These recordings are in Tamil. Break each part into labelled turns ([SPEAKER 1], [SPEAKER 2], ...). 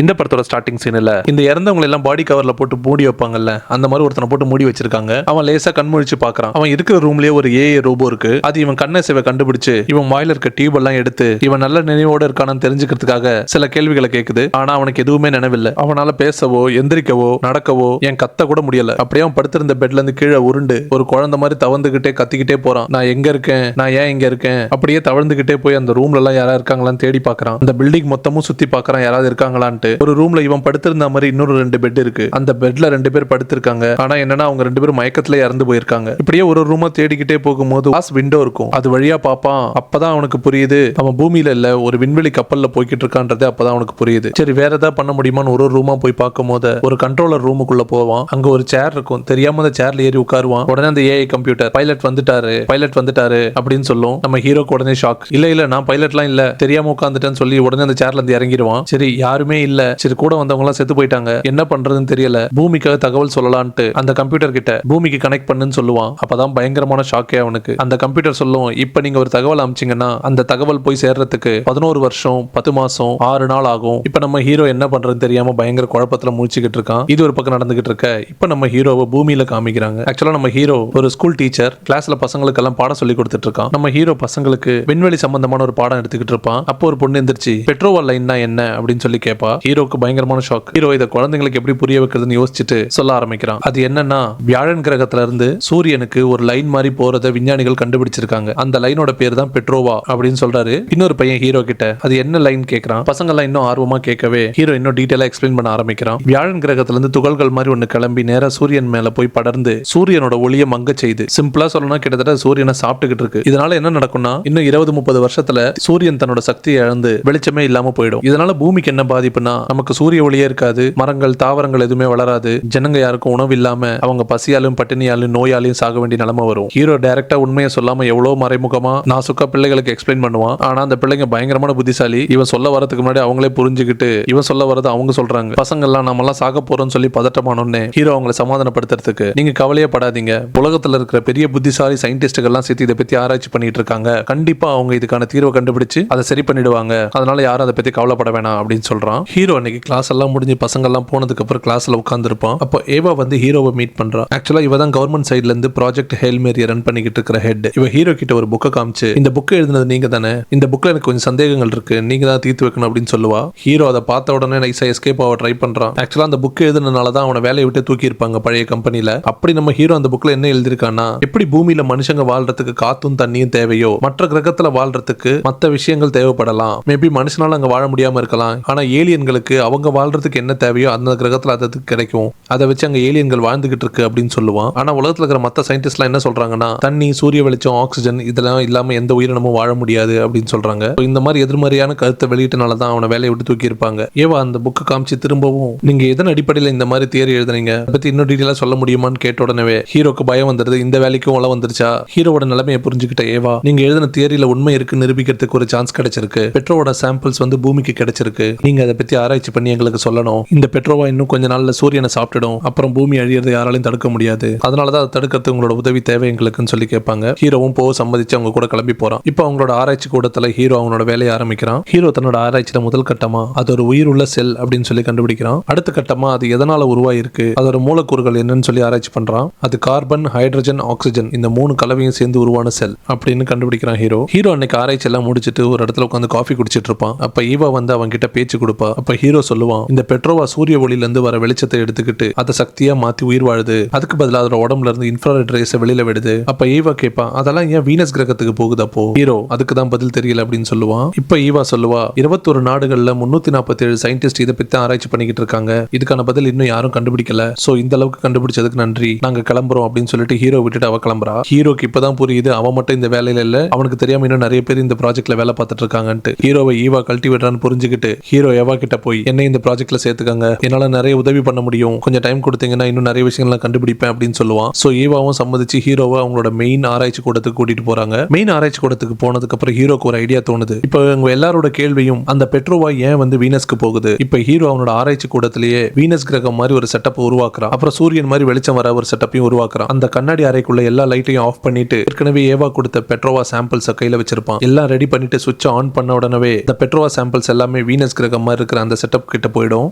[SPEAKER 1] இந்த படத்தோட ஸ்டார்டிங் சீன்ல இந்த இறந்தவங்க எல்லாம் பாடி கவர்ல போட்டு மூடி வைப்பாங்கல்ல, அந்த மாதிரி ஒருத்தனை போட்டு மூடி வச்சிருக்காங்க. அவன் லேசா கண்முழிச்சு பாக்குறான். அவன் இருக்கிற ரூம்லயே ஒரு ஏஐ ரோபோ இருக்கு. அது இவன் கண்ணை சேவை கண்டுபிடிச்சு இவன் வாயில இருக்க டியூப் எல்லாம் எடுத்து இவன் நல்ல நினைவோட இருக்கானு தெரிஞ்சுக்கிறதுக்காக சில கேள்விகளை கேக்குது. ஆனா அவனுக்கு எதுவுமே நினைவில்லை. அவனால பேசவோ எந்திரிக்கவோ நடக்கவோ என் கத்த கூட முடியல. அப்படியே அவன் படுத்திருந்த பெட்ல இருந்து கீழே உருண்டு ஒரு குழந்தை மாதிரி தவந்துகிட்டே கத்திக்கிட்டே போறான். நான் எங்க இருக்கேன், நான் ஏன் இங்க இருக்கேன். அப்படியே தவழ்ந்துகிட்டே போய் அந்த ரூம்ல எல்லாம் யாரா இருக்காங்களான்னு தேடி பாக்குறான். அந்த பில்டிங் மொத்தமும் சுத்தி பாக்குறான் யாராவது இருக்காங்களான்ட்டு. ஒரு ரூம்ல இவன் படுத்திருந்த மாதிரி இன்னொரு 2 பெட் இருக்கு. அந்த பெட்ல 2 பேர் படுத்திருக்காங்க. ஆனா என்னன்னா அவங்க 2 பேரும் மயக்கத்துல இறந்து போயிருக்காங்க. இப்படியே ஒரு ரூமா தேடிக்கிட்டே போகும்போது கிளாஸ் விண்டோ இருக்கும். அது வழியா பாப்பான். அப்பதான் அவனுக்கு புரியுது அவன் பூமியில இல்ல ஒரு விண்வெளி கப்பல்ல போய்கிட்டு இருக்கான்றது. அப்பதான் அவனுக்கு புரியுது. சரி வேற ஏதாவது பண்ண முடியுமான்னு ஒரு ரூமா போய் பார்க்கும் போது ஒரு கண்ட்ரோலர் ரூமுக்குள்ள போவான். அங்க ஒரு சேர் இருக்கும். தெரியாம அந்த சேர்ல ஏறி உட்காருவான். உடனே அந்த ஏஐ கம்ப்யூட்டர் பைலட் வந்துட்டாரு அப்படின்னு சொல்லும். நம்ம ஹீரோக்கு உடனே ஷாக். இல்ல நான் பைலட்லாம் இல்ல, தெரியாம உட்காந்துட்டேன்னு சொல்லி உடனே அந்த சேர்ல இருந்து இறங்கிடுவான். சரி யாருமே இல்ல, சரி கூட வந்தவங்க எல்லாம் செத்து போயிட்டாங்க, என்ன பண்றதுன்னு தெரியல, பூமிக்காக தகவல் சொல்லலான்ட்டு அந்த கம்ப்யூட்டர் கிட்ட பூமிக்கு கனெக்ட் பண்ணுன்னு சொல்லுவான். அப்பதான் பயங்கரமான ஷாக்கே அவனுக்கு. அந்த கம்ப்யூட்டர் சொல்லும், இப்ப நீங்க ஒரு தகவல் அனுப்பிச்சீங்கன்னா அந்த தகவல் போய் சேர்றதுக்கு 11 வருஷம் 10 மாசம் 6 நாள் ஆகும். இப்ப நம்ம ஹீரோ என்ன பண்றதுன்னு தெரியாம பயங்கர குழப்பத்துல முடிச்சுக்கிட்டு இருக்கான். இது ஒரு பக்கம் நடந்துகிட்டு இருக்க இப்ப நம்ம ஹீரோவை பூமியில காமிக்கிறாங்க. ஆக்சுவலா நம்ம ஹீரோ ஒரு ஸ்கூல் டீச்சர். கிளாஸ்ல பசங்களுக்கு எல்லாம் பாடம் சொல்லி கொடுத்துட்டு இருக்கான். நம்ம ஹீரோ பசங்களுக்கு விண்வெளி சம்பந்தமான ஒரு பாடம் எடுத்துக்கிட்டு இருப்பான். அப்போ ஒரு பொண்ணு எந்திரிச்சு பெட்ரோவா லைன்னா என்ன அப்படின்னு சொல்லி கேட்பா. ஹீரோக்கு பயங்கரமான ஷாக். ஹீரோ இதை குழந்தைங்களுக்கு எப்படி புரிய வைக்கிறதுன்னு யோசிச்சுட்டு சொல்ல ஆரம்பிக்கிறான். அது என்னன்னா வியாழன் கிரகத்துல இருந்து சூரியனுக்கு ஒரு லைன் மாதிரி போறத விஞ்ஞானிகள் கண்டுபிடிச்சிருக்காங்க. அந்த லைனோட பேர் தான் பெட்ரோவா அப்படின்னு சொல்றாரு. இன்னொரு பையன் ஹீரோ கிட்ட அது என்ன லைன் கேட்கறான். பசங்க எல்லாம் இன்னும் ஆர்வமா கேட்கவே ஹீரோ இன்னும் டீடைலா எக்ஸ்பிளைன் பண்ண ஆரம்பிக்கிறான். வியாழன் கிரகத்துல இருந்து துகள்கள் மாதிரி ஒண்ணு கிளம்பி நேரா சூரியன் மேல போய் படர்ந்து சூரியனோட ஒளியை மங்க செய்து. சிம்பிளா சொல்லணும்னா கிட்டத்தட்ட சூரியனை சாப்பிட்டுக்கிட்டு இருக்கு. இதனால என்ன நடக்கும்னா இன்னும் 20-30 வருஷத்துல சூரியன் தன்னோட சக்தியை இழந்து வெளிச்சமே இல்லாம போயிடும். இதனால பூமிக்கு என்ன பாதிப்புனா நமக்கு சூரிய ஒளியே இருக்காது, மரங்கள் தாவரங்கள் எதுவுமே வளராது, ஜனங்க யாருக்கும் உணவு இல்லாம அவங்க பசியாலும் பட்டினியாலும் நோயாலையும் சாக வேண்டிய நிலைமை வரும். ஹீரோ டைரக்டா உண்மையை சொல்லாம எவ்வளவு மறைமுகமா நாசுக்கா பிள்ளைகளுக்கு எக்ஸ்பிளைன் பண்ணுவான். ஆனா அந்த பிள்ளைங்க பயங்கரமான புத்திசாலி. இவன் சொல்ல வரதுக்கு முன்னாடி அவங்களே புரிஞ்சுக்கிட்டு இவன் சொல்ல வரது அவங்க சொல்றாங்க. பசங்க எல்லாம் நம்ம எல்லாம் சாக போறோம்னு சொல்லி பதட்டமானோன்னு ஹீரோ அவங்களை சமாதானப்படுத்துறதுக்கு நீங்க கவலையே படாதீங்க, உலகத்துல இருக்கிற பெரிய புத்திசாலி சயின்டிஸ்டுகள் எல்லாம் சேர்த்து இதை பத்தி ஆராய்ச்சி பண்ணிட்டு இருக்காங்க, கண்டிப்பா அவங்க இதுக்கான தீர்வை கண்டுபிடிச்சு அதை சரி பண்ணிடுவாங்க, அதனால யாரும் அதை பத்தி கவலைப்பட வேணாம் அப்படின்னு சொல்றான். ஹீரோ அன்னைக்கு கிளாஸ் எல்லாம் முடிஞ்சு பசங்க எல்லாம் போனதுக்கு அப்புறம் கிளாஸ்ல உட்கார்ந்து இருப்பான். அப்போ ஏவா வந்து ஹீரோவை மீட் பண்றா. ஆக்சுவலா இவ தான் கவர்மெண்ட் சைட்ல இருந்து ப்ராஜெக்ட் ஹேல் மேரி ரன் பண்ணிக்கிட்டு இருக்கிற ஹெட். இவ ஹீரோ கிட்ட ஒரு புக்கை காமிச்சு இந்த புக்கை எழுதினது நீங்க தானே, இந்த புக்ல எனக்கு கொஞ்சம் சந்தேகங்கள் இருக்கு, நீங்க தான் தீர்த்து வைக்கணும் அப்படின்னு சொல்லுவா. ஹீரோ அதை பார்த்த உடனே நைஸா எஸ்கேப் ஆக ட்ரை பண்றான். ஆக்சுவலா அந்த புக் எழுதுனதுனால தான் அவனை வேலையை விட்டு தூக்கி இருப்பாங்க பழைய கம்பெனில. அப்படி நம்ம ஹீரோ அந்த புக்ல என்ன எழுதிருக்கான்னா, எப்படி பூமியில மனுஷங்க வாழ்றதுக்கு காத்தும் தண்ணியும் தேவையோ மற்ற கிரகத்துல வாழ்றதுக்கு மற்ற விஷயங்கள் தேவைப்படலாம். மேபி மனுஷனால அங்க வாழ முடியாம இருக்கலாம், ஆனா ஏலியன்களுக்கு அவங்க வாழ்றதுக்கு என்ன தேவையோ அந்த கிரகத்துல அது கிடைக்கும், அதை வச்சு அங்க ஏலியன்கள் வாழ்ந்துகிட்டு இருக்கு அப்படின்னு சொல்லுவான். ஆனா உலகத்துல இருக்கிற மற்ற சயின்டிஸ்ட்லாம் என்ன சொல்றாங்கன்னா, தண்ணி, சூரிய வெளிச்சம், ஆக்சிஜன் இதெல்லாம் இல்லாம எந்த உயிரினமும் வாழ முடியாது அப்படின்னு சொல்றாங்க. இந்த மாதிரி எதிர்மறையான கருத்தை வெளியிட்டனால தான் அவனை வேலையை விட்டு தூக்கி இருப்பாங்க. ஏவா அந்த புக்கை காமிச்சு திரும்பவும் நீங்க எதன் அடிப்படையில் இந்த மாதிரி தியரி எழுதுனீங்க, அதை பத்தி இன்னும் டீடைலா சொல்ல முடியுமான்னு கேட்ட உடனே ஹீரோக்கு பயம் வந்துருது. இந்த வேலைக்கும் உள்ள வந்துருச்சா. ஹீரோவோட நிலைமையை புரிஞ்சுக்கிட்ட ஏவா, நீங்க எழுதின தியரியில உண்மை இருக்கு நிரூபிக்கிறதுக்கு ஒரு சான்ஸ் கிடைச்சிருக்கு. பெட்ரோவோட சாம்பிள்ஸ் வந்து பூமிக்கு கிடைச்சிருக்கு. நீங்க அதை பத்தி ஆராய்ச்சி பண்ணி எங்களுக்கு சொல்லணும். இந்த பெட்ரோவா இன்னும் கொஞ்ச நாள்ல சூரியனை சாப்பிட்டுடும், அப்புறம் பூமி அழியறது யாராலையும் தடுக்க முடியாது, அதனாலதான் அதை தடுக்கிறது உங்களோட உதவி தேவை எங்களுக்குன்னு சொல்லி கேட்பாங்க. ஹீரோவும் போக சம்மதிச்சு அவங்க கூட கிளம்பி போறான். இப்போ அவங்களோட ஆராய்ச்சி கூடத்துல ஹீரோ அவனோட வேலையை ஆரம்பிக்கிறான். ஹீரோ தன்னோட ஆராய்ச்சியில முதல் கட்டமா அது ஒரு உயிர் உள்ள செல் அப்படின்னு சொல்லி கண்டுபிடிக்கிறான். அடுத்த கட்டமா அது எதனால உருவாயிருக்கு, அதோட மூலக்கூறுகள் என்னன்னு சொல்லி ஆராய்ச்சி பண்றான். அது கார்பன், ஹைட்ரஜன், ஆக்சிஜன் இந்த 3 கலவையும் சேர்ந்து உருவான செல் அப்படின்னு கண்டுபிடிக்கிறான் ஹீரோ. ஹீரோ அன்னைக்கு ஆராய்ச்சி எல்லாம் முடிச்சிட்டு ஒரு இடத்துல உட்காந்து காஃபி குடிச்சிட்டு இருப்பான். அப்ப ஈவா வந்து அவங்க கிட்ட பேச்சு கொடுப்பா. அப்ப ஹீரோ சொல்லுவான், இந்த பெட்ரோவா சூரிய ஒளியில இருந்து வர வெளிச்சத்தை எடுத்துக்கிட்டு அதை சக்தியா மாத்தி உயிர் வாழுது, அதுக்கு பதிலா அதோட உடம்புல இருந்து இன்ஃப்ராரெட் ரேஸை வெளியில விடுது. அப்ப ஈவா கேட்பான், அதெல்லாம் ஏன் வீனஸ் கிரகத்துக்கு போகுது. அப்போ ஹீரோ அதுக்கு தான் பதில் தெரியல அப்படின்னு சொல்லுவான். இப்ப ஈவா சொல்லுவா, 21 நாடுகள்ல 347 சயின்டிஸ்ட் இதை பத்தி ஆராய்ச்சி பண்ணிக்கிட்டு இருக்காங்க, இதுக்கான பதில் இன்னும் யாரும் கண்டுபிடிக்கல, சோ இந்த அளவுக்கு கண்டுபிடிச்சதுக்கு நன்றி, நாங்க கிளம்புறோம் அப்படின்னு சொல்லிட்டு ஹீரோ விட்டுட்டு அவ கிளம்புறா. ஹீரோக்கு இப்பதான் புரியுது அவன் மட்டும் இந்த வேலையில இல்ல, அவனுக்கு தெரியாம இன்னும் நிறைய பேர் இந்த ப்ராஜெக்ட்ல வேலை பார்த்துட்டு இருக்காங்கன்ட்டு. ஹீரோவை ஈவா கழட்டி விடுறான்னு புரிஞ்சுக்கிட்டு ஹீரோ ஏவா கிட்ட போய் என்ன இந்த ப்ராஜெக்ட்ல சேர்த்துக்காங்க, என்னால நிறைய உதவி பண்ண முடியும், கொஞ்சம் டைம் கொடுத்தீங்கன்னா இன்னும் நிறைய விஷயங்கள் கண்டுபிடிப்பேன் அப்படின்னு சொல்லுவான். சோ ஈவாவும் சம்மதிச்சு ஹீரோவை அவங்களோட மெயின் ஆராய்ச்சி கூடத்துக்கு கூட்டிட்டு போறாங்க. மெயின் ஆராய்ச்சி கூடத்துக்கு போனதுக்கு அப்புறம் ஹீரோக்கு ஒரு ஐடியா தோணுது. இப்போ இவங்க எல்லாரோட கேள்வியும் அந்த பெட்ரோவா ஏன் வந்து வீனஸ்க்கு போகுது. இப்போ ஹீரோ அவனோட ஆராய்ச்சி கூடத்திலேயே வீனஸ் கிரகம் மாதிரி ஒரு செட்டப் உருவாக்குறான். அப்புறம் சூரியன் மாதிரி வெளிச்சம் வர ஒரு செட்டப்பையும் உருவாக்குறான். அந்த கண்ணாடி அறைக்குள்ள எல்லா லைட்டையும் ஆஃப் பண்ணிட்டு ஏற்கனவே ஏவா கொடுத்த பெட்ரோவா சாம்பிள்ஸ் கையில வச்சிருப்பான். எல்லாம் ரெடி பண்ணிட்டு சுவிட்ச் ஆன் பண்ண உடனே இந்த பெட்ரோவா சாம்பிள்ஸ் எல்லாமே வீனஸ் கிரகம் மாதிரி இருக்கிற அந்த அந்த செட்டப் கிட்ட போயிடும்.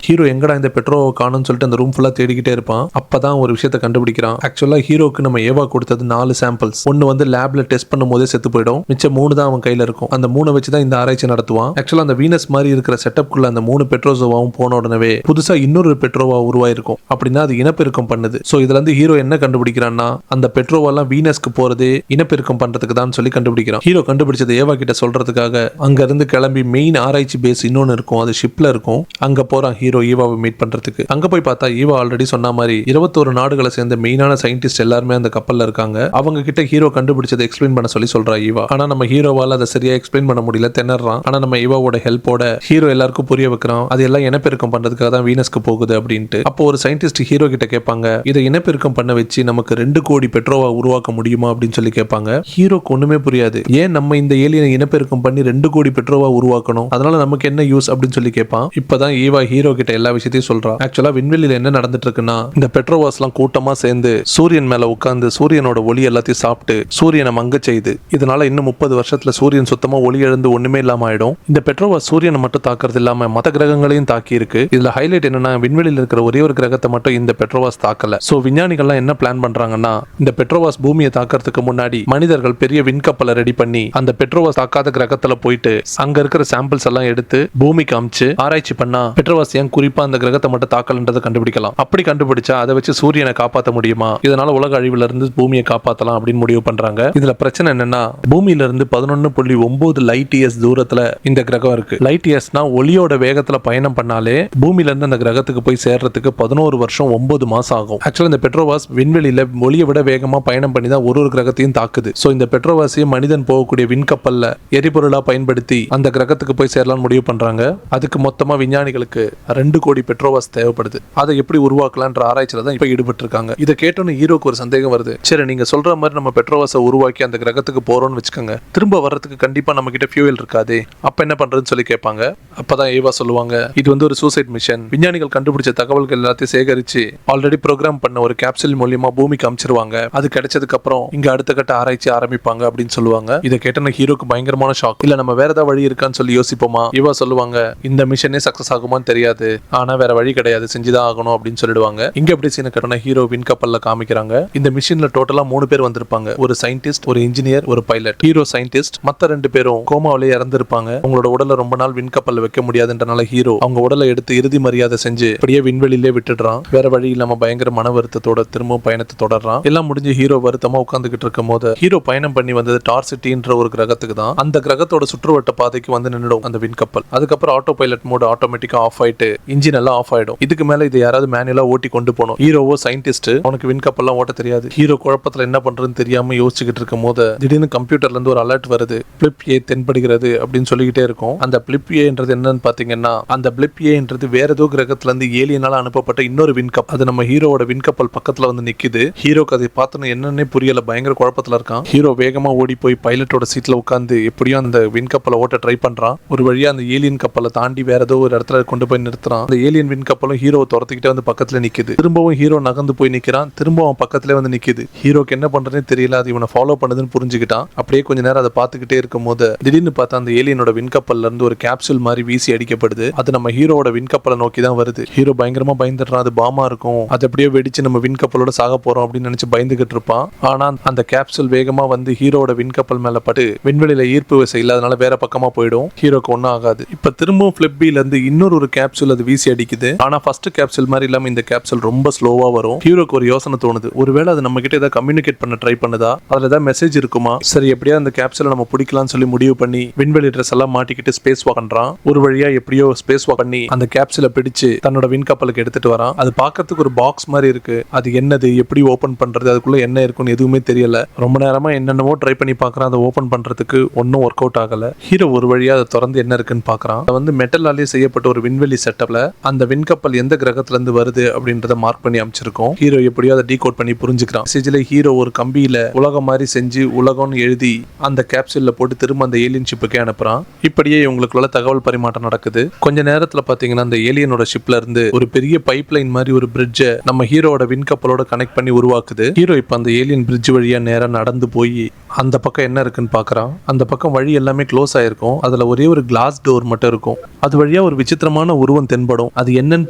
[SPEAKER 1] ஹீரோ எங்கடா இந்த பெட்ரோவை காணும்னு சொல்லிட்டு அந்த ரூம் ஃபுல்லா தேடிக்கிட்டே இருப்பான். அப்பதான் ஒரு விஷயத்தை கண்டுபிடிக்கிறான். ஆக்சுவலா ஹீரோக்கு நம்ம ஏவா கொடுத்தது 4 சாம்பிள்ஸ். ஒன்னு வந்து லேப்ல டெஸ்ட் பண்ணும் போதே செத்து போயிடும். மிச்சம் 3 தான் அவன் கையில இருக்கும். அந்த 3 வச்சு தான் இந்த ஆராய்ச்சி நடத்துவான். ஆக்சுவலா அந்த வீனஸ் மாதிரி இருக்கிற செட்டப்குள்ள அந்த 3 பெட்ரோசோவாவும் போன உடனே புதுசா இன்னொரு பெட்ரோவா உருவாயிருக்கும். அப்படின்னா அது இனப்பெருக்கம் பண்ணுது. சோ இதுல இருந்து ஹீரோ என்ன கண்டுபிடிக்கிறான்னா அந்த பெட்ரோவெல்லாம் வீனஸ்க்கு போறது இனப்பெருக்கம் பண்றதுக்கு தான் சொல்லி கண்டுபிடிக்கிறான். ஹீரோ கண்டுபிடிச்சது ஏவா கிட்ட சொல்றதுக்காக அங்க இருந்து கிளம்பி மெயின் ஆராய்ச்சி பேஸ் இன்னொன்னு இருக்கும், அது ஷிப்ல இருக்கும். அங்க போறான் ஹீரோ ஈவாவை மீட் பண்றதுக்கு. அங்க போய் பார்த்தா ஈவா ஆல்ரெடி சொன்ன மாதிரி 21 நாடுகளை சேர்ந்த மெயினான சயின்டிஸ்ட் எல்லாருமே அந்த கப்பல்ல இருக்காங்க. அவங்க கிட்ட ஹீரோ கண்டுபிடிச்சதை எக்ஸ்பிளைன் பண்ண சொல்றா ஈவா. ஆனா நம்ம ஹீரோவால அதை சரியா எக்ஸ்பிளைன் பண்ண முடியல, திணறான். ஆனா நம்ம ஈவாவோட ஹெல்ப்போட ஹீரோ எல்லாருக்கும் புரிய வைக்கிறான். அது எல்லாம் இனப்பெருக்கம் பண்றதுக்காக தான் வீனஸ்க்கு போகுது அப்படின்ட்டு. அப்போ ஒரு சயின்டிஸ்ட் ஹீரோ கிட்ட கேட்பாங்க, இதை இனப்பெருக்கம் பண்ண வச்சு நமக்கு 2 கோடி பெட்ரோவா உருவாக்க முடியுமா அப்படின்னு சொல்லி கேட்பாங்க. ஹீரோக்கு ஒண்ணுமே புரியாது. ஏன் நம்ம இந்த ஏலியனை இனப்பெருக்கம் பண்ணி 2 கோடி பெட்ரோவா உருவாக்கணும், அதனால நமக்கு என்ன யூஸ் அப்படின்னு சொல்லி கேட்பான். இப்பதான் ஈவா ஹீரோ கிட்ட எல்லா விஷயத்தையும் சொல்றான். ஆக்சுவலா விண்வெளியில என்ன நடந்துட்டு இருக்குன்னா இந்த பெட்ரோவாஸ் எல்லாம் கூட்டமா சேர்ந்து சூரியன் மேல உட்கார்ந்து சூரியனோட ஒளி எல்லாத்தையும் சாப்பிட்டு சூரியனை மங்க செய்யுது. இதனால இன்னும் 30 வருஷத்துல சூரியன் சுத்தமா ஒளி எழுந்து ஒண்ணுமே இல்லாம ஆயிடும். இந்த பெட்ரோவாஸ் சூரியனை மட்டும் தாக்குறது இல்லாம மத்த கிரகங்களையும் தாக்கி இருக்கு. இதுல ஹைலைட் என்னன்னா விண்வெளியில இருக்கிற ஒரே ஒரு கிரகத்தை மட்டும் இந்த பெட்ரோவாஸ் தாக்கல. சோ விஞ்ஞானிகள்லாம் என்ன பிளான் பண்றாங்கன்னா இந்த பெட்ரோவாஸ் பூமியை தாக்கறதுக்கு முன்னாடி மனிதர்கள் பெரிய விண்கப்பலை ரெடி பண்ணி அந்த பெட்ரோவாஸ் தாக்காத கிரகத்துல போயிட்டு அங்க இருக்கிற சாம்பிள்ஸ் எல்லாம் எடுத்து பூமிக்கு அமிச்சு ஆராய்ச்சி பண்ணா பெட்ரோவாஸ் ஏன் குறிப்பா அந்த கிரகத்தை மட்டும் தாக்கலன்றதை கண்டுபிடிக்கலாம். அப்படி கண்டுபிடிச்சா அதை வச்சு சூரியனை காப்பாற்ற முடியுமா, இதனால உலக அழிவுல இருந்து பூமியை காப்பாற்றலாம் அப்படின்னு முடிவு பண்றாங்க. இதுல பிரச்சனை என்னன்னா பூமியில இருந்து 11.9 லைட் இயர்ஸ் தூரத்துல இந்த கிரகம் இருக்கு. லைட் இயர்ஸ்னா ஒளியோட வேகத்துல பயணம் பண்ணாலே பூமியில இருந்து அந்த கிரகத்துக்கு போய் சேர்றதுக்கு 11 வருஷம் 9 மாசம் ஆகும். ஆக்சுவலா இந்த பெட்ரோவாஸ் விண்வெளியில ஒளியை விட வேகமா பயணம் பண்ணி தான் ஒரு கிரகத்தையும் தாக்குது. சோ இந்த பெட்ரோவாஸையும் மனிதன் போகக்கூடிய விண்கப்பல்ல எரிபொருளா பயன்படுத்தி அந்த கிரகத்துக்கு போய் சேரலாம்னு முடிவு பண்றாங்க. அதுக்கு மொத்தமா விஞ்ஞானிகளுக்கு 2 கோடி பெட்ரோவாஸ் தேவைப்படுது. அதை எப்படி உருவாக்கலான்ற ஆராய்ச்சியில தான் இப்ப ஈடுபட்டு இருக்காங்க. இதை கேட்டோன்னு ஹீரோக்கு ஒரு சந்தேகம் வருது. சரி, நீங்க சொல்ற மாதிரி நம்ம பெட்ரோவாஸை உருவாக்கி அந்த கிரகத்துக்கு போறோம்னு வச்சுக்கோங்க, திரும்ப வர்றதுக்கு கண்டிப்பா நம்ம கிட்ட ஃபியூயல் இருக்காது, அப்ப என்ன பண்றதுன்னு சொல்லி கேட்பாங்க. அப்பதான் ஏவா சொல்லுவாங்க, இது வந்து ஒரு சூசைட் மிஷன். விஞ்ஞானிகள் கண்டுபிடிச்ச தகவல்கள் எல்லாத்தையும் சேகரிச்சு ஆல்ரெடி ப்ரோக்ராம் பண்ண ஒரு கேப்சூல் மூலியமா பூமிக்கு அமிச்சிருவாங்க. அது கிடைச்சதுக்கு அப்புறம் இங்க அடுத்த கட்ட ஆராய்ச்சி ஆரம்பிப்பாங்க அப்படின்னு சொல்லுவாங்க. இதை கேட்ட ஹீரோக்கு பயங்கரமான ஷாக். இல்ல நம்ம வேற ஏதாவது வழி இருக்கான்னு சொல்லி யோசிப்போமா. ஏவா சொல்லுவாங்க, இந்த மிஷனே சக்சஸ் ஆகுமான்னு தெரியாது, ஆனா வேற வழி கிடையாது, செஞ்சுதான் ஆகணும் அப்படின்னு சொல்லிடுவாங்க. இங்க எப்படி சீன கட்டண ஹீரோ விண்கப்பல்ல காமிக்கிறாங்க. இந்த மிஷின்ல டோட்டலா 3 பேர் வந்திருப்பாங்க. ஒரு சயின்டிஸ்ட், ஒரு இன்ஜினியர், ஒரு பைலட். ஹீரோ சயின்டிஸ்ட், மத்த 2 பேரும் கோமாவிலே இறந்திருப்பாங்க. அவங்களோட உடலை ரொம்ப நாள் விண்கப்பல்ல வைக்க முடியாதுன்றனால ஹீரோ அவங்க உடலை எடுத்து இறுதி மரியாதை செஞ்சு அப்படியே விண்வெளியிலே விட்டுடுறான். வேற வழி இல்லாம பயங்கர மன வருத்தத்தோட திரும்பவும் பயணத்தை தொடர்றான். எல்லாம் முடிஞ்சு ஹீரோ வருத்தமா உட்கார்ந்துகிட்டு இருக்கும் போது ஹீரோ பயணம் பண்ணி வந்தது டார்சிட்டின்ற ஒரு கிரகத்துக்கு தான். அந்த கிரகத்தோட சுற்றுவட்ட பாதைக்கு வந்து நின்னுடும் அந்த விண்கப்பல். அதுக்கப்புறம் ஆட்டோ பைலட் மோட் ஆட்டோமேட்டிக்கா ஆஃப் ஆயிட்டு இன்ஜின் எல்லாம் ஆஃப் ஆயிடும். இதுக்கு மேல இது யாராவது மேனுவலா ஓட்டி கொண்டு போகணும். ஹீரோவோ சயின்டிஸ்ட், அவனுக்கு விண்கப்பல்லாம் ஓட்ட தெரியாது. ஹீரோ குழப்பத்துல என்ன பண்றதுன்னு தெரியாம யோசிச்சுக்கிட்டு இருக்கும் போது திடீர்னு கம்ப்யூட்டர்ல இருந்து ஒரு அலர்ட் வருது. பிளிப் ஏ தென்படுகிறது அப்படின்னு சொல்லிக்கிட்டே இருக்கும். அந்த பிளிப் ஏன்றது என்னன்னு பாத்தீங்கன்னா அந்த பிளிப் ஏன்றது வேற ஏதோ கிரகத்துல இருந்து ஏலியனால அனுப்பப்பட்ட இன்னொரு விண்கப். அது நம்ம ஹீரோவோட விண்கப்பல் பக்கத்துல வந்து நிக்குது. ஹீரோக்கு அதை பார்த்தோன்னு என்னன்னே புரியல, பயங்கர குழப்பத்துல இருக்கான். ஹீரோ வேகமா ஓடி போய் பைலட்டோட சீட்ல உட்கார்ந்து எப்படியும் அந்த விண்கப்பலை ஓட்ட ட்ரை பண்றான். ஒரு வழியா அந்த ஏலியன் கப்பலை தாண்டி வேற ஏதோ ஒரு இடத்துல கொண்டு போய் நிறுத்துறான். அந்த ஏலியன் விண்கப்பலும் ஹீரோவை துரத்துக்கிட்டே வந்து பக்கத்துல நிக்குது. திரும்பவும் ஹீரோ நகர்ந்து போய் நிக்கிறான். திரும்பவும் பக்கத்துல வந்து நிக்குது. ஹீரோக்கு என்ன பண்றதுன்னு தெரியல, அது இவனை ஃபாலோ பண்ணுதுன்னு புரிஞ்சுக்கிட்டான். அப்படியே கொஞ்ச நேரம் அதை பார்த்துக்கிட்டே இருக்கும் போது திடீர்னு பார்த்தா அந்த ஏலியனோட விண்கப்பல்ல இருந்து ஒரு கேப்சூல் மாதிரி வீசி அடிக்கப்படுது. அது நம்ம ஹீரோவோட விண்கப்பலை நோக்கி தான் வருது. ஹீரோ பயங்கரமா பயந்துடுறான், அது பாமா இருக்கும், அது அப்படியே வெடிச்சு நம்ம விண்கப்பலோட சாக போறோம் அப்படின்னு நினைச்சு பயந்துகிட்டு இருப்பான். ஆனா அந்த கேப்சூல் வேகமா வந்து ஹீரோவோட விண்கப்பல் மேல பட்டு விண்வெளியில ஈர்ப்பு விசை இல்லாதனால வேற பக்கமா போயிடும். ஹீரோக்கு ஒன்னும் ஆகாது. இப்ப திரும்பவும் பிளிப்பில இருந்து இன்னொரு கேப்சூல் அது வீசி அடிக்குது. ஆனா ஃபர்ஸ்ட் கேப்சூல் மாதிரி இல்லாம இந்த கேப்சூல் ரொம்ப ஸ்லோவா வரும். ஹீரோக்கு ஒரு யோசனை தோணுது, ஒருவேளை அது நம்ம கிட்ட ஏதாவது கம்யூனிகேட் பண்ண ட்ரை பண்ணுதா, அதுல ஏதாவது மெசேஜ் இருக்குமா. சரி, எப்படியா அந்த கேப்சூலை நம்ம பிடிக்கலாம்னு சொல்லி முடிவு பண்ணி விண்வெளி ட்ரெஸ் எல்லாம் மாட்டிக்கிட்டு ஸ்பேஸ் வாக் பண்றான். ஒரு வழியா எப்படியோ ஸ்பேஸ் வாக் பண்ணி அந்த கேப்சூலை பிடிச்சு தன்னோட விண்கப்பலுக்கு எடுத்துட்டு வரான். அது பார்க்கறதுக்கு ஒரு பாக்ஸ் மாதிரி இருக்கு. அது என்னது, எப்படி ஓபன் பண்றது, அதுக்குள்ள என்ன இருக்குன்னு எதுவுமே தெரியல. ரொம்ப நேரமா என்னென்னமோ ட்ரை பண்ணி பார்க்கறான். அதை ஓபன் பண்றதுக்கு ஒன்னும் ஒர்க் அவுட் ஆகல. ஹீரோ ஒரு வழியா அதை திறந்து என்ன இருக்குன்னு பார்க்கறான். அது வந்து மெட்டலாலே செய்யப்பட்ட ஒரு விண்வெளி செட்டப்ல அந்த விண்கப்பல் எந்த கிரகத்துல இருந்து வருது அப்படின்றத மார்க் பண்ணி அமைச்சிருக்கோம். ஹீரோ எப்படியோ அதை டீகோட் பண்ணி புரிஞ்சுக்கிறான். மெசேஜ்ல ஹீரோ ஒரு கம்பியில உலகம் மாதிரி செஞ்சு உலகம்னு எழுதி அந்த கேப்சூல்ல போட்டு திரும்ப அந்த ஏலியன் ஷிப்புக்கே அனுப்புறான். இப்படியே இவங்களுக்குள்ள தகவல் பரிமாற்றம் நடக்குது. கொஞ்ச நேரத்துல பாத்தீங்கன்னா அந்த ஏலியனோட ஷிப்ல இருந்து ஒரு பெரிய பைப் லைன் மாதிரி ஒரு பிரிட்ஜை நம்ம ஹீரோட விண்கப்பலோட கனெக்ட் பண்ணி உருவாக்குது. ஹீரோ இப்ப அந்த ஏலியன் பிரிட்ஜ் வழியா நேரா நடந்து போய் அந்த பக்கம் என்ன இருக்குன்னு பார்க்குறான். அந்த பக்கம் வழி எல்லாமே க்ளோஸ் ஆயிருக்கும். அதில் ஒரே ஒரு கிளாஸ் டோர் மட்டும் இருக்கும். அது வழியாக ஒரு விசித்திரமான உருவம் தென்படும். அது என்னன்னு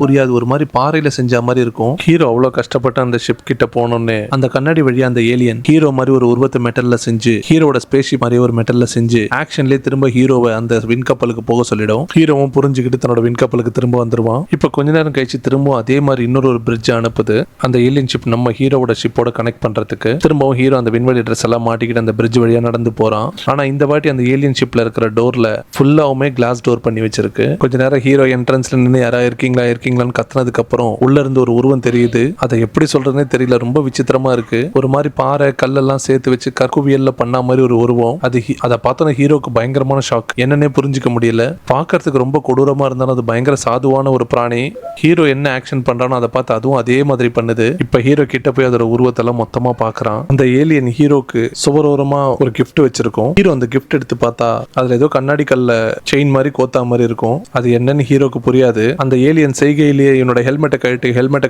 [SPEAKER 1] புரியாது, ஒரு மாதிரி பாறையில் செஞ்ச மாதிரி இருக்கும். ஹீரோ அவ்வளோ கஷ்டப்பட்டு அந்த ஷிப் கிட்ட போனோன்னு அந்த கண்ணாடி வழியா அந்த ஏலியன் ஹீரோ மாதிரி ஒரு உருவத்தை மெட்டல்ல செஞ்சு, ஹீரோட ஸ்பேஸ்ஷிப் மாதிரி ஒரு மெட்டல்ல செஞ்சு ஆக்ஷன்லேயே திரும்ப ஹீரோவை அந்த விண்கப்பலுக்கு போக சொல்லிடும். ஹீரோவும் புரிஞ்சுக்கிட்டு தன்னோட விண்கப்பலுக்கு திரும்ப வந்துருவான். இப்போ கொஞ்ச நேரம் கழிச்சு திரும்ப அதே மாதிரி இன்னொரு பிரிட்ஜ் அனுப்புது. அந்த ஏலியன் ஷிப் நம்ம ஹீரோவோட ஷிப்போட கனெக்ட் பண்றதுக்கு. திரும்பவும் ஹீரோ அந்த விண்வெளி ட்ரெஸ் எல்லாம் மாட்டிக்கிட்டு அந்த பிரிட்ஜ் வழியா நடந்து போறான். ஆனா இந்த வாட்டி அந்த ஏலியன் ஷிப்ல இருக்கிற டோர்ல ஃபுல்லாவுமே கிளாஸ் டோர் பண்ணி வச்சிருக்கு. கொஞ்ச நேரம் ஹீரோ என்ட்ரன்ஸ்ல நின்று யாரா இருக்கீங்களான்னு கத்துனதுக்கு அப்புறம் உள்ள இருந்து ஒரு உருவம் தெரியுது. அதை எப்படி சொல்றதுனே தெரியல, ரொம்ப விசித்திரமா இருக்கு. ஒரு மாதிரி பாறை கல்லெல்லாம் சேர்த்து வச்சு கற்குவியல்ல பண்ண மாதிரி ஒரு உருவம். அதை பார்த்தோன்னா ஹீரோக்கு பயங்கரமான ஷாக். என்னன்னே புரிஞ்சுக்க முடியல. பார்க்கறதுக்கு ரொம்ப கொடூரமா இருந்தாலும் அது பயங்கர சாதுவான ஒரு பிராணி. ஹீரோ என்ன ஆக்ஷன் பண்றானோ அதை பார்த்து அதுவும் அதே மாதிரி பண்ணுது. இப்ப ஹீரோ கிட்ட போய் அதோட உருவத்தெல்லாம் மொத்தமா பாக்குறான். அந்த ஏலியன் ஹீரோக்கு சுவரோரமா ஒரு கிஃப்ட் வச்சிருக்கும். ஹீரோ அந்த கிஃப்ட் எடுத்து பார்த்தா அதுல ஏதோ கண்ணாடி கல்ல செயின் மாதிரி கோத்தா மாதிரி இருக்கும். அது என்னன்னு ஹீரோக்கு புரியாது. அந்த ஏலியன் செய்கையிலேயே என்னோட ஹெல்மெட்டை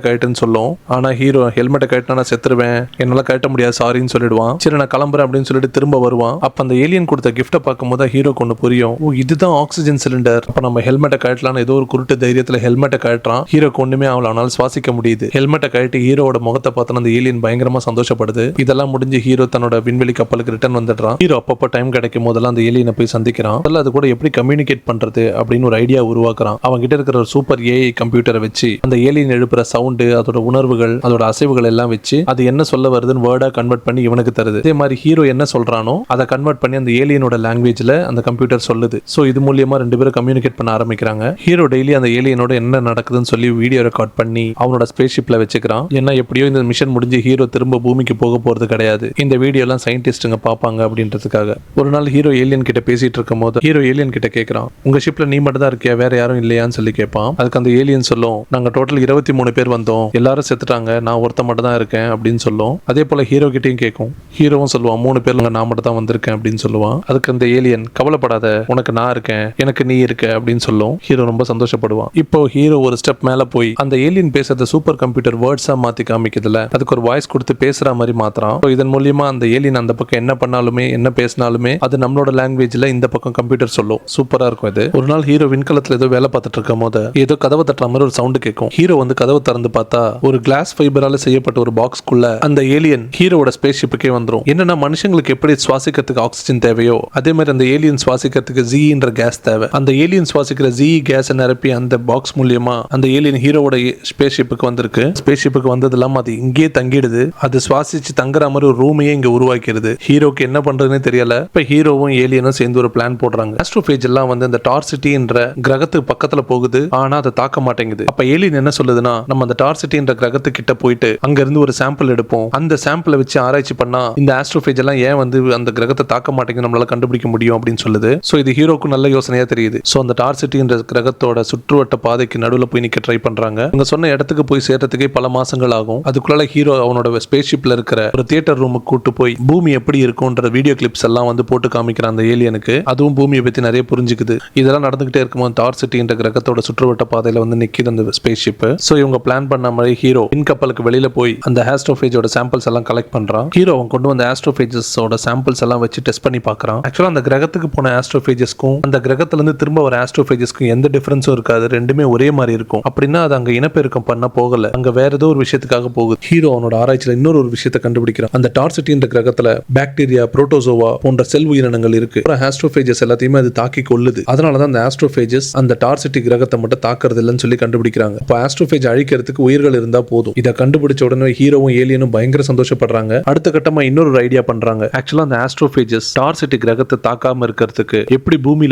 [SPEAKER 1] கழட்டுன்னு சொல்லும். ஆனா ஹீரோ ஹெல்மெட்டை கழட்டினா நான் செத்துருவேன், என்னால கழட்ட முடியாது, சாரின்னு சொல்லிடுவான். சரி நான் கிளம்புறேன் அப்படின்னு சொல்லிட்டு திரும்ப வருவான். அப்ப அந்த ஏலியன் கொடுத்த கிஃப்ட்டை பார்க்கும்போது ஹீரோக்கு ஒன்று புரியும். ஓ இதுதான் ஆக்சிஜன் சிலிண்டர். அப்ப நம்ம ஹெல்மெட்டை கழட்டலாம்னு ஏதோ ஒரு குருட்டு தைரியத்துல ஹெல்மெட்டை கழட்டுறான். ஹீரோக்கு ஒண்ணுமே அவனால சுவாசிக்க முடியுது. ஹெல்மெட்டை கழட்டி ஹீரோட முகத்தை பார்த்தோன்னா அந்த ஏலியன் பயங்கரமா சந்தோஷப்படுது. இதெல்லாம் முடிஞ்சு ஹீரோ தன்னோட விண்வெளி கப்பலுக்கு ரிட்டர்ன் வந்துடுறான். ஹீரோ அப்பப்போ டைம் கிடைக்கும் போதெல்லாம் அந்த ஏலியனை போய் சந்திக்கிறான். அது கூட எப்படி கம்யூனிகேட் பண்றது அப்படின்னு ஒரு ஐடியா உருவாக்குறான். அவங்க கிட்ட இருக்கிற ஒரு சூப்பர் ஏஐ கம்ப்யூட்டரை வச்சு அந்த ஏலியன் எழுப்புற சவுண்டு, அதோட உணர்வுகள், அதோட அசைவுகள் எல்லாம் வச்சு அது என்ன சொல்ல வருதுன்னு வேர்டா கன்வெர்ட் பண்ணி இவனுக்கு தருது. அதே மாதிரி ஹீரோ என்ன சொல்றானோ அதை கன்வெர்ட் பண்ணி அந்த ஏலியனோட லாங்குவேஜ்ல அந்த கம்ப்யூட்டர் சொல்லுது. சோ இது மூலியமா ரெண்டு பேரும் கம்யூனிகேட் பண்ண ஆரம்பிக்கிறாங்க. ஹீரோ டெய்லி அந்த ஏலியனோட என்ன நடக்குதுன்னு சொல்லி வீடியோ ரெக்கார்ட் பண்ணி அவனோட ஸ்பேஸ்ஷிப்ல வச்சுக்கிறான். ஏன்னா எப்படியோ இந்த மிஷன் முடிஞ்சு ஹீரோ திரும்ப பூமிக்கு போக போறது கிடையாது. இந்த வீடியோ எல்லாம் சயின்டிஸ்டுங்க பாப்பாங்க அப்படின்றதுக்காக. ஒரு நாள் ஹீரோ ஏலியன் கிட்ட பேசிட்டு இருக்கும் போது ஹீரோ ஏலியன் கிட்ட கேட்கறான், உங்க ஷிப்ல நீ மட்டும் தான் இருக்கியா, வேற யாரும் இல்லையான்னு சொல்லி கேட்பான். அதுக்கு அந்த ஏலியன் சொல்லும், நாங்க டோட்டல் 23 பேர் வந்தோம், எல்லாரும் செத்துட்டாங்க, நான் ஒருத்த மட்டும் தான் இருக்கேன் அப்படின்னு சொல்லும். அதே போல ஹீரோ கிட்டையும் கேட்கும். ஹீரோவும் சொல்லுவான், 3 பேர் நான் மட்டும் தான் வந்திருக்கேன் அப்படின்னு சொல்லுவான். அதுக்கு அந்த ஏலியன், கவலைப்படாத, உனக்கு நான் இருக்கேன், எனக்கு நீ இருக்க அப்படின்னு சொல்லும். ஹீரோ ரொம்ப சந்தோஷப்படுவான். இப்போ ஹீரோ ஒரு ஸ்டெப் மேல போய் அந்த ஏலியன் பேசுறத சூப்பர் கம்ப்யூட்டர் வேர்ட்ஸா மாத்தி காமிக்குதுல, அதுக்கு ஒரு வாய்ஸ் கொடுத்து பேசுற மாதிரி மாத்திரான். இதன் மூலியமா அந்த ஏலியன் அந்த பக்கம் என்ன பண்ணாலுமே என்ன பேசினாலுமே அது நம்மளோட லாங்குவேஜ்ல இந்த பக்கம் கம்ப்யூட்டர் சொல்லும். சூப்பரா இருக்கும் இது. ஒரு நாள் ஹீரோ விண்கலத்துல ஏதோ வேலை பார்த்துட்டு இருக்கும் போது ஏதோ கதவை தட்டுற மாதிரி ஒரு சவுண்ட் கேட்கும். ஹீரோ வந்து கதவை திறந்து பார்த்தா ஒரு கிளாஸ் ஃபைபரால செய்யப்பட்ட ஒரு பாக்ஸ்க்குள்ள அந்த ஏலியன் ஹீரோட ஸ்பேஸ்ஷிப்புக்கே வந்துரும். என்னன்னா மனுஷங்களுக்கு எப்படி சுவாசிக்கிறதுக்கு ஆக்சிஜன் தேவையோ அதே மாதிரி அந்த ஏலியன் சுவாசிக்கிறதுக்கு ஜின்ற கேஸ் தேவை. அந்த ஏலியன் சுவாசிக்கிற ஜி கேஸை நிரப்பி அந்த பாக்ஸ் மூலியமா அந்த ஏலியன் ஹீரோட ஸ்பேஸ்ஷிப்புக்கு வந்திருக்கு. ஸ்பேஸ்ஷிப்புக்கு வந்தது இல்லாம அது இங்கேயே தங்கிடுது. அது சுவாசிச்சு தங்குற மாதிரி ஒரு ரூமையே இங்க உருவாக்கிடுது. ஹீரோக்கு என்ன பண்றதுன்னே தெரியல. இப்ப ஹீரோவும் ஏலியனும் சேர்ந்து ஒரு பிளான் போடுறாங்க. ஆஸ்ட்ரோஃபேஜ் எல்லாம் வந்து இந்த டார்சிட்டின்ற கிரகத்துக்கு பக்கத்துல போகுது, ஆனா அதை தாக்க மாட்டேங்குது. அப்ப ஏலியன் என்ன சொல்லுதுன்னா, நம்ம அந்த டார்சிட்டின்ற கிரகத்து கிட்ட போயிட்டு அங்க இருந்து ஒரு சாம்பிள் எடுப்போம், அந்த சாம்பிளை வச்சு ஆராய்ச்சி பண்ணா இந்த ஆஸ்ட்ரோஃபேஜ் எல்லாம் ஏன் வந்து அந்த கிரகத்தை தாக்க மாட்டேங்குது நம்மளால கண்டுபிடிக்க முடியும் அப்படின்னு சொல்லுது. சோ இது ஹீரோக்கு நல்ல யோசனையா தெரியுது. சோ அந்த டார்சிட்டின்ற கிரகத்தோட சுற்றுவட்ட பாதைக்கு நடுவுல போய் நிக்க ட்ரை பண்றாங்க. இவங்க சொன்ன இடத்துக்கு போய் சேர்றதுக்கே பல மாசங்கள் ஆகும். அதுக்குள்ள ஹீரோ அவனோட ஸ்பேஸ்ஷிப்ல இருக்கிற ஒரு தியேட்டர் ரூமுக்கு கூட்டு போய் பூமி எப்படி இருக்கும்ன்ற வீடியோ கிளிப்ஸ் எல்லாம் வந்து போட்டு காமிக்கிறான் அந்த ஏலியனுக்கு. அதுவும் பூமியை பத்தி நிறைய புரிஞ்சுக்குது. இதெல்லாம் நடந்துகிட்டே இருக்கும்போது டார்சிட்டின்ற கிரகத்தோட சுற்றுவட்ட பாதையில வந்து நிக்குது அந்த ஸ்பேஸ்ஷிப். சோ இவங்க பிளான் பண்ண மாதிரி ஹீரோ விண்கப்பலுக்கு வெளியில போய் அந்த ஆஸ்ட்ரோஃபேஜோட சாம்பிள்ஸ் எல்லாம் கலெக்ட் பண்றான். ஹீரோ அவன் கொண்டு வந்த ஆஸ்ட்ரோஃபேஜஸோட சாம்பிள்ஸ் எல்லாம் வச்சு டெஸ்ட் பண்ணி பார்க்கறான். ஆக்சுவலா அந்த கிரகத்துக்கு போன ஆஸ்ட்ரோஃபேஜஸ்க்கும் அந்த கிரகத்துல இருந்து திரும்ப வர ஆஸ்ட்ரோஃபேஜஸ்க்கும் எந்த டிஃபரன்ஸும் இருக்காது, ரெண்டுமே ஒரே மாதிரி இருக்கும். அப்படின்னா அது அங்க இனப்பெருக்கம் பண்ண போகல, அங்க வேற ஏதோ ஒரு விஷயத்துக்காக போகுது. ஹீரோ அவனோட ஆராய்ச்சியில இன்னொரு ஒரு விஷயத்தை கண்டுபிடிக்கிறான். அந்த டார்சிட்டின்ற கிரகத்துல பாக்டீரியா, புரோட்டோசோவா போன்ற செல் உயிரினங்கள் இருக்கு. ஆஸ்ட்ரோஃபேஜஸ் எல்லாத்தையுமே அது தாக்கி கொள்ளுது. அதனாலதான் அந்த ஆஸ்ட்ரோஃபேஜஸ் அந்த டார்சிட்டி கிரகத்தை மட்டும் தாக்குறது இல்லைன்னு சொல்லி கண்டுபிடிக்கிறாங்க. இப்போ ஆஸ்ட்ரோஃபேஜ் அழிக்கிறதுக்கு உயிர்கள் இருந்தா போதும். இதை கண்டுபிடிச்ச உடனே ஹீரோவும் ஏலியனும் பயங்கர சந்தோஷப்படுறாங்க. அடுத்த கட்டமா இன்னொரு ஐடியா பண்றாங்க. ஆக்சுவலா அந்த ஆஸ்ட்ரோஃபேஜஸ் டார்சிட்டி கிரகத்தை தாக்காம இருக்கிறதுக்கு எப்படி பூமியில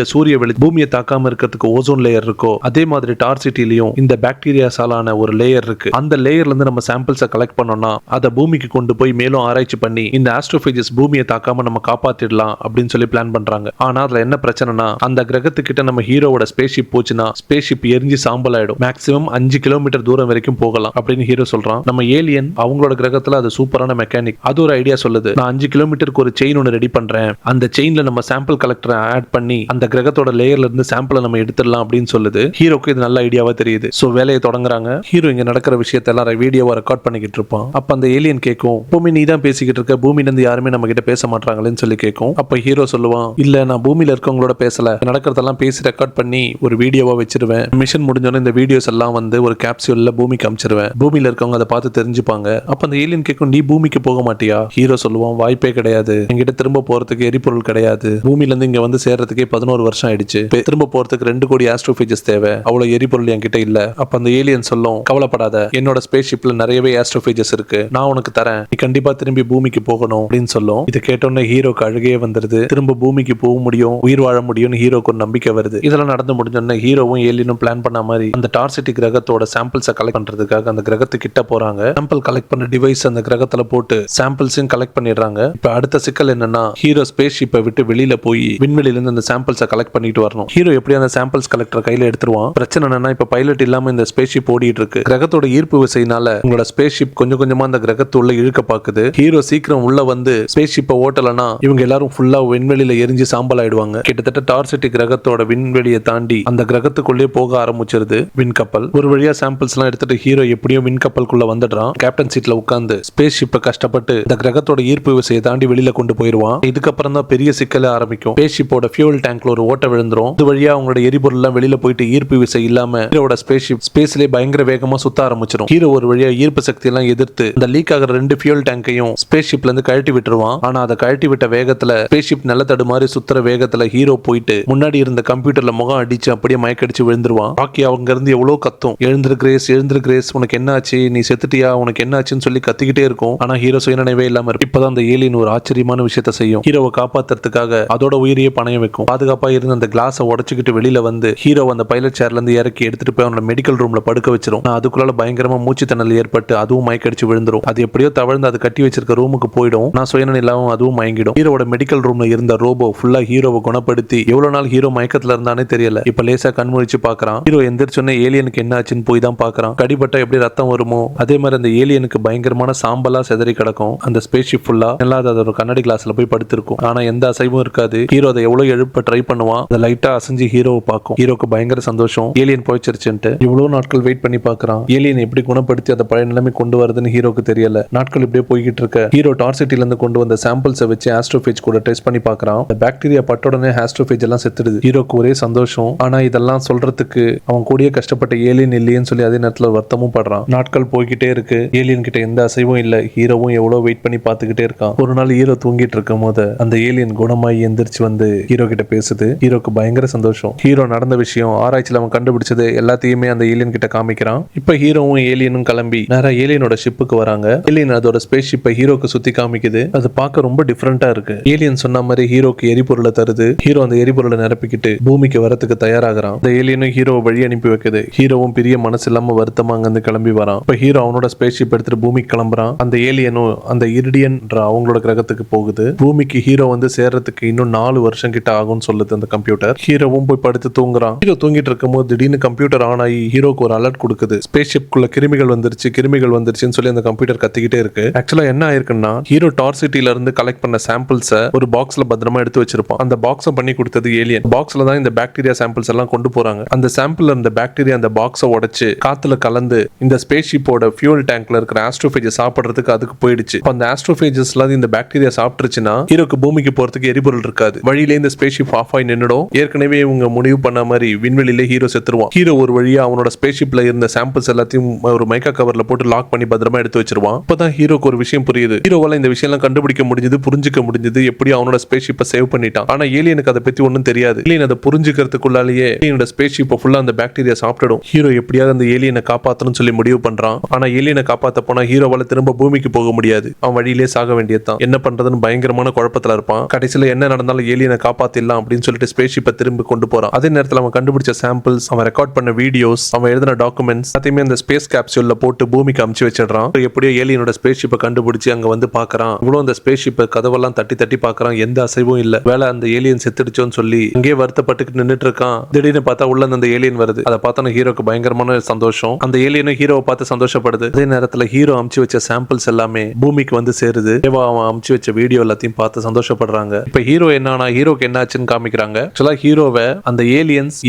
[SPEAKER 1] பூமியை தாக்காம இருக்கிறதுக்கு ஓசோன் லேயர் இருக்கோ அதே மாதிரி டார்சிட்டிலையும் இந்த பாக்டீரியாஸாலான ஒரு லேயர் இருக்கு. அந்த லேயர்ல இருந்து நம்ம சாம்பிள்ஸை கலெக்ட் பண்ணோம்னா அதை பூமிக்கு கொண்டு போய் மேலும் ஆராய்ச்சி பண்ணி இந்த ஆஸ்ட்ரோஃபேஜஸ் பூமியை தாக்காம நம்ம காப்பாத்திடலாம் அப்படின்னு சொல்லி பிளான் பண்றாங்க. ஆனா அதுல என்ன பிரச்சனைனா அந்த கிரகத்துக்கிட்ட நம்ம ஹீரோவோட ஸ்பேஸ்ஷிப் போச்சுன்னா ஸ்பேஸ்ஷிப் எரிஞ்சு சாம்பல் ஆயிடும். மேக்ஸிமம் 5 கிலோமீட்டர் தூரம் வரைக்கும் போகலாம் அப்படின்னு ஹீரோ சொல்றான். நம்ம ஏலியன் அவங்களோட கிரகத்துல அது சூப்பரான மெக்கானிக். அது ஒரு ஐடியா சொல்லுது, நான் 5 கிலோமீட்டருக்கு ஒரு செயின் ஒன்று ரெடி பண்றேன், அந்த செயின்ல நம்ம சாம்பிள் கலெக்டரை ஆட் பண்ணி அந்த கிரகத்தோட லேயர்ல இருந்து சாம்பிளை நம்ம எடுத்துடலாம் அப்படின்னு சொல்லுது. ஹீரோக்கு இது நல்ல ஐடியாவா தெரியுது. சோ வேலையை தொடங்குறாங்க. ஹீரோ இங்க நடக்கிற விஷயத்தெல்லாம் வீடியோவா ரெக்கார்ட் பண்ணிக்கிட்டு இருப்பான். அப்ப அந்த ஏலியன் கேட்கும், பூமி நீ தான் பேசிக்கிட்டு இருக்க, பூமியில இருந்து யாருமே நம்ம கிட்ட பேச மாட்டாங்களேன்னு சொல்லி கேட்கும். அப்ப ஹீரோ சொல்லுவான், இல்ல நான் பூமியில இருக்கவங்களோட பேசல, நடக்கிறதெல்லாம் பேசி ரெக்கார்ட் பண்ணி ஒரு வீடியோவா வச்சிருவேன். மிஷன் முடிஞ்சோன்னு இந்த வீடியோஸ் எல்லாம் வந்து ஒரு கேப்சூல்ல பூமிக்கு அனுப்பிச்சிருவேன். பூமியில இருக்கவங்க அதை பார்த்து தெரிஞ்சுப்பாங்க. அப்ப அந்த ஏலியன் கேட்கும், நீ பூமிக்கு போக மாட்டியா? ஹீரோ சொல்லுவான், வாய்ப்பே கிடையாது, என்கிட்ட திரும்ப போறதுக்கு எரிபொருள் கிடையாது. பூமியில இருந்து இங்க வந்து சேர்றதுக்கே 11 வருஷம் ஆயிடுச்சு. திரும்ப போறதுக்கு 2 கோடி ஆஸ்ட்ரோபேஜஸ் தேவை, அவ்வளவு எரிபொருள் என்கிட்ட இல்ல. அப்ப அந்த ஏலியன் சொல்லும், கவலைப்படாத, என்னோட ஸ்பேஸ் ஷிப்ல நிறையவே ஆஸ்ட்ரோபேஜஸ் இருக்கு, நான் உனக்கு தரேன், நீ கண்டிப்பா திரும்பி பூமிக்கு போகணும் அப்படின்னு சொல்லும். இதை கேட்டோன்னே ஹீரோக்கு அழுகையே வந்துருது. திரும்ப பூமிக்கு போக முடியும், உயிர் வாழ முடியும்னு ஹீரோக்கு ஒரு நம்பிக்கை வருது. இதெல்லாம் நடந்து முடிஞ்சோன்னா ஹீரோவும் ஏலியனும் பிளான் பண்ண மாதிரி அந்த டார்சிட்டி கிரகத்தோட சாம்பிள்ஸை கலெக்ட் பண்றதுக்காக அந்த கிரகத்துக்கு கிட்ட போறாங்க. சாம்பிள் கலெக்ட் பண்ண டிவைஸ் அந்த கிரகத்துல போட்டு சாம்பிள்ஸையும் கலெக்ட் பண்ணிடுறாங்க. இப்ப அடுத்த சிக்கல் என்னன்னா, ஹீரோ ஸ்பேஸ் ஷிப்பை விட்டு வெளியில போய் விண்வெளியில இருந்து அந்த சாம்பிள்ஸை கலெக்ட் பண்ணிட்டு வரணும். ஹீரோ எப்படி அந்த சாம்பிள்ஸ் கலெக்டர் கையில எடுத்துருவான். பிரச்சனை என்னன்னா, இப்ப பைலட் இல்லாம இந்த ஸ்பேஸ் ஷிப் ஓடிட்டு இருக்கு. கிரகத்தோட ஈர்ப்பு விசையினால உங்களோட ஸ்பேஸ் ஷிப் கொஞ்சம் கொஞ்சமா அந்த கிரகத்துள்ள இழுக்க பாக்குது. ஹீரோ சீக்கிரம் உள்ள வந்து ஸ்பேஸ் ஷிப்பை ஓட்டலனா இவங்க எல்லாரும் ஃபுல்லா விண்வெளியில எரிஞ்சு சாம்பல் ஆயிடுவாங்க. கிட்டத்தட்ட டார்சிட்டி கிரகத்தோட விண்வெளியை தாண்டி அந்த கிரகத்துக்குள்ளே போக ஆரம்பிச்சிருது விண்கப்பல். ஒரு வழியா சாம்பிள்ஸ் எல்லாம் எடுத்துட்டு ஹீரோ எப்படியோ விண்கப்பலுக்குள்ள வந்துடுறான். கேப்டன் சீட்ல உட்கார்ந்து ஸ்பேஸ் ஷிப்பை கஷ்டப்பட்டு இந்த கிரகத்தோட ஈர்ப்பு விசையை தாண்டி வெளியில கொண்டு போயிருவான். இதுக்கப்புறம் தான் பெரிய சிக்கல ஆரம்பிக்கும். ஸ்பேஸ் ஷிப்போட ஃபியூல் டேங்க்ல ஒரு ஓட்ட விழுந்துரும். இது வழியா அவங்களோட எரிபொருள் எல்லாம் வெளியில போயிட்டு ஈர்ப்பு விசை இல்லாம ஹீரோட ஸ்பேஸ் ஷிப் ஸ்பேஸ்லயே பயங்கர வேகமா சுத்த ஆரம்பிச்சிடும். ஹீரோ ஒரு வழியா ஈர்ப்பு சக்தி எல்லாம் எதிர்த்து இந்த லீக் ஆகிற 2 ஃபியூல் டேங்கையும் ஸ்பேஸ் ஷிப்ல இருந்து கழட்டி விட்டுருவான். ஆனா அதை கழட்டி விட்ட வேகத்துல ஸ்பேஸ் ஷிப் நல்ல தடுமாறி சுத்துற வேகத்துல ஹீரோ போயிட்டு முன்னாடி இருந்த கம்ப்யூட்டர்ல முகம் அடிச்சு அப்படியே மயக்கடிச்சு விழுந்துருவான். பாக்கி அவங்க இருந்து எவ்வளவு கத்தும், எழுந்திரு கிரேஸ், எழுந்திரு கிரேஸ், உனக்கு என்ன ஆச்சு, நீ செத்துட்டியா, உனக்கு என்ன ஆச்சுன்னு சொல்லி கத்திக்கிட்டே இருக்கும். ஆனா ஹீரோ சுயநினைவே இல்லாம இருக்கும். இப்பதான் அந்த ஏலியன் ஒரு ஆச்சரியமான விஷயத்தை செய்யும். ஹீரோவை காப்பாத்துறதுக்காக அதோட உயிரையே பணையம் வைக்கும். பாதுகாப்பா இருந்து அந்த கிளாஸை உடைச்சுக்கிட்டு வெளியில வந்து ஹீரோ அந்த பைலட் சேர்ல இருந்து இறக்கி எடுத்துட்டு போய் அவனோட மெடிக்கல் ரூம்ல படுக்க வச்சிரும். அதுக்குள்ள பயங்கரமா மூச்சு திணறல் ஏற்பட்டு அதுவும் மயக்கடிச்சு விழுந்துரும். அது எப்படியோ தவழ்ந்து அது கட்டி வச்சிருக்க ரூமுக்கு போயிடும். நான் சுயநிலை இல்லாம அதுவும் மயங்கிடும். ஹீரோட மெடிக்கல் ரூம்ல இருந்த ரோபோ ஃபுல்லா ஹீரோவை குணப்படுத்தி எவ்வளவு நாள் ஹீரோ மயக்கத்துல இருந்தானே தெரியல. இப்ப லேசா கண்முழிச்சு பாக்குறான். ஹீரோ எந்திரிச்சோன்னே ஏலியனுக்கு என்ன ஆச்சுன்னு போய் தான் பாக்குறான். கடிபட்டா எப்படி ரத்தம் வருமோ அதே மாதிரி அந்த ஏலியனுக்கு பயங்கரமான சாம்பலா செதறி கிடக்கும். அந்த ஸ்பேஸ் ஷிப் ஃபுல்லா எல்லாத ஒரு கண்ணாடி கிளாஸ்ல போய் படுத்திருக்கும். ஆனா எந்த அசைவும் இருக்காது. ஹீரோ அதை எவ்வளவு எழுப்ப ட்ரை பண்ணுவான். அதை லைட்டா அசைஞ்சு ஹீரோவை பார்க்கும். ஹீரோக்கு பயங்கர சந்தோஷம், ஏலியன் போயிச்சிருச்சுன்ட்டு. இவ்வளவு நாட்கள் வெயிட் பண்ணி பாக்குறான். ஏலியன் எப்படி குணப்படுத்தி அதை பழைய நிலைமை கொண்டு வருதுன்னு ஹீரோக்கு தெரியல. நாட்கள் இப்படியே போய்கிட்டு இருக்க ஹீரோ டார்சிட்டில இருந்து கொண்டு வந்த சாம்பிள்ஸை வச்சு ஆஸ்ட்ரோபேஜ் கூட டெஸ்ட் பண்ணி பாக்குறான். பாக்டீரியா பட்டோடனே ஆஸ்ட்ரோபேஜ் எல்லாம் செத்துடுது. ஹீரோக்கு ஒரே சந்தோஷம். ஆனா இதெல்லாம் சொல்றதுக்கு அவன் கூடயே கஷ்டப்பட்ட ஏலியன் இல்லையேன்னு சொல்லி அதே நேரத்துல வருத்தமும் படுறான். நாட்கள் போய்கிட்டே இருக்கு. ஏலியன் கிட்ட எந்த அசைவும் இல்ல. ஹீரோவும் எவ்வளவு வெயிட் பண்ணி பாத்துக்கிட்டே இருக்கான். ஒரு நாள் ஹீரோ தூங்கிட்டு இருக்கும் போது அந்த ஏலியன் குணமாயி எந்திரிச்சு வந்து ஹீரோ கிட்ட பேசுது. ஹீரோக்கு பயங்கர சந்தோஷம். ஹீரோ நடந்த விஷயம், ஆராய்ச்சியில அவன் கண்டுபிடிச்சது எல்லாத்தையுமே அந்த ஏலியன் கிட்ட காமிக்கிறான். இப்ப ஹீரோவும் ஏலியனும் கிளம்பி நேரா ஏலியனோட ஷிப்புக்கு வராங்க. ஏலியன் அதோட ஸ்பேஸ் ஷிப்பை ஹீரோக்கு சுத்தி காமிக்குது. அது பார்க்க ரொம்ப டிஃபரெண்டா இருக்கு. ஏலியன் சொன்ன மாதிரி ஹீரோக்கு எரிபொருளை தருது. ஹீரோ அந்த எரிபொருளை நிரப்பிக்கிட்டு பூமிக்கு வரத்துக்கு தயாராகிறான். அந்த ஏலியனும் ஹீரோவை வழி அனுப்பி வைக்குது. ஹீரோவும் பெரிய மனசு இல்லாம வருத்தமா அங்கிருந்து கிளம்பி வரான். இப்ப ஹீரோ அவனோட ஸ்பேஸ் ஷிப் எடுத்துட்டு பூமிக்கு கிளம்புறான். அந்த ஏலியனும் அந்த இரிடியன் அவங்களோட கிரகத்துக்கு போகுது. பூமிக்கு ஹீரோ வந்து சேர்றதுக்கு இன்னும் 4 வருஷம் கிட்ட ஆகும்னு சொல்லுது அந்த கம்ப்யூட்டர். ஹீரோவும் போய் படுத்து தூங்குறான். ஹீரோ தூங்கிட்டு இருக்கும் போது திடீர்னு கம்ப்யூட்டர் ஆன் ஆகி ஹீரோக்கு ஒரு அலர்ட் கொடுக்குது. ஸ்பேஸ் ஷிப்குள்ள கிருமிகள் வந்துருச்சுன்னு சொல்லி அந்த கம்ப்யூட்டர் கத்திக்கிட்டே இருக்கு. ஆக்சுவலா என்ன ஆயிருக்குன்னா, ஹீரோ டார்சிட்டில இருந்து கலெக்ட் பண்ண சாம்பிள்ஸை ஒரு பாக்ஸ்ல பத்திரமா எடுத்து வச்சிருப்பான். அந்த பாக்ஸை பண்ணி கொடுத்தது ஏலியன். பாக்ஸ்ல தான் இந்த பாக்டீரியா சாம்பிள்ஸ் எல்லாம் கொண்டு போறாங்க. அந்த சாம்பிள்ல இருந்த பாக்டீரியா அந்த பாக்ஸை உடைச்சு காத்துல கலந்து இந்த ஸ்பேஸ் ஷிப்போட ஃபியூல் டேங்க்ல இருக்கிற ஆஸ்ட்ரோபேஜஸ் சாப்பிடுறதுக்கு அதுக்கு போயிடுச்சு. அந்த ஆஸ்ட்ரோபேஜஸ்ல இந்த பாக்டீரியா சாப்பிட்டுருச்சுன்னா ஹீரோக்கு பூமிக்கு போறதுக்கு எரிபொருள் இருக்காது. வழியிலே இந்த ஸ்பேஸ் ஷிப் ஆஃப் ஆகி நின்னுடும். ஏற்கனவே இவங்க முடிவு பண்ண மாதிரி விண்வெளியிலே ஹீரோ செத்துருவான். ஹீரோ ஒரு வழியா அவனோட ஸ்பேஸ் ஷிப்ல இருந்த சாம்பிள்ஸ் எல்லாத்தையும் ஒரு மைக்கா கவர்ல போட்டு லாக் பண்ணி பத்திரமா எடுத்து வச்சிருவான். அப்பதான் ஹீரோக்கு ஒரு விஷயம் புரியுது. ஹீரோவால இந்த விஷயம் எல்லாம் கண்டுபிடிக்க முடிஞ்சது, புரிஞ்சுக்க முடிஞ்சது, எப்படி அவனோட ஸ்பேஸ் ஷிப்பை சேவ் பண்ணிட்டான். ஆனா ஏலியனுக்கு அதை பத்தி ஒன்னும் தெரியாது. ஏலியன் அதை புரிஞ்சுக்கிறதுக்குள்ளாலேயே ஏலியனோட ஸ்பேஸ் ஷிப்பை ஃபுல்லா அந்த பாக்டீரியா சாப்பிட்டுடும். ஹீரோ எப்படியாவது அந்த ஏலியனை காப்பாத்தணும்னு சொல்லி முடிவு பண்றான். ஆனா ஏலியனை காப்பாத்த போனா ஹீரோவால திரும்ப பூமிக்கு போக முடியாது. அவன் வழியிலே சாக வேண்டியதுதான். என்ன பண்றதுன்னு பயங்கரமான குழப்பத்துல இருப்பான். கடைசியில என்ன நடந்தாலும் ஏலியனை காப்பாத்திடலாம் அப்படின்னு சொல்லிட்டு ஸ்பேஸ் ஷிப்பை திரும்ப கொண்டு போறான். அதே நேரத்தில் அவன் கண்டுபிடிச்ச சாம்பிள்ஸ், அவன் ரெக்கார்ட் பண்ண வீடியோஸ், அவன் எழுதின டாக்குமெண்ட்ஸ் எல்லாத்தையுமே அந்த ஸ்பேஸ் கேப்சூல்ல போட்டு பூமிக்கு அமுச்சு வச்சிடறான். எப்படியோ ஏலியனோட ஸ்பேஸ் ஷிப்பை கண்டுபிடிச்சு அங்க வந்து பாக்குறான். இவ்வளவு அந்த ஸ்பேஸ் ஷிப்பை கதவெல்லாம் தட்டி தட்டி பாக்குறான். எந்த அசைவும் இல்ல. வேலை அந்த ஏலியன் செத்துடுச்சோன்னு சொல்லி அங்கே வருத்தப்பட்டு நின்னுட்டு இருக்கான். திடீர்னு பார்த்தா உள்ள அந்த ஏலியன் வருது. அதை பார்த்தா ஹீரோக்கு பயங்கரமான சந்தோஷம். அந்த ஏலியனும் ஹீரோவை பார்த்து சந்தோஷப்படுது. அதே நேரத்தில் ஹீரோ அமுச்சு வச்ச சாம்பிள்ஸ் எல்லாமே பூமிக்கு வந்து சேருது. அவன் அமுச்சு வச்ச வீடியோ எல்லாத்தையும் பார்த்து சந்தோஷப்படுறாங்க. இப்ப ஹீரோ என்னன்னா, ஹீரோக்கு என்ன ஆச்சுன்னு காமிக்கிறாங்க. ஆக்சுவலா ஹீரோவை அந்த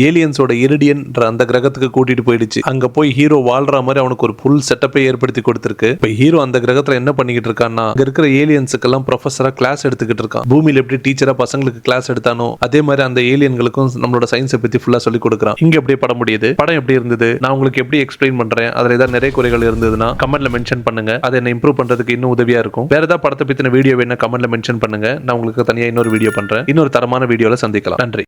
[SPEAKER 1] ஏலியன்ஸோட இரிடியன் அந்த கிரகத்துக்கு கூட்டிட்டு போயிடுச்சு. அங்க போய் ஹீரோ வாழ்ற மாதிரி அவனுக்கு ஒரு ஃபுல் செட்டப்பை ஏற்படுத்தி கொடுத்திருக்கு. இப்ப ஹீரோ அந்த கிரகத்துல என்ன பண்ணிக்கிட்டு இருக்கான்னா, அங்க இருக்கிற ஏலியன்ஸுக்கு எல்லாம் ப்ரொஃபஸரா கிளாஸ் எடுத்துக்கிட்டு இருக்கான். பூமியில எப்படி டீச்சரா பசங்களுக்கு கிளாஸ் எடுத்தானோ அதே மாதிரி அந்த ஏலியன்களுக்கும் நம்மளோட சயின்ஸை பத்தி ஃபுல்லா சொல்லி கொடுக்குறான். இங்க அப்படியே படம் முடியுது. படம் எப்படி இருந்தது, நான் உங்களுக்கு எப்படி எக்ஸ்பிளைன் பண்றேன், அதுல ஏதாவது நிறைய குறைகள் இருந்ததுன்னா கமெண்ட்ல மென்ஷன் பண்ணுங்க. அதை என்ன இம்ப்ரூவ் பண்றதுக்கு இன்னும் உதவியா இருக்கும். வேற ஏதாவது படத்தை பத்தின வீடியோ வேணா கமெண்ட்ல மென்ஷன் பண்ணுங்க. நான் உங்களுக்கு தனியா இன்னொரு வீடியோ பண்றேன். இன்னொரு தரமான வீடியோல சந்திக்கலாம். நன்றி.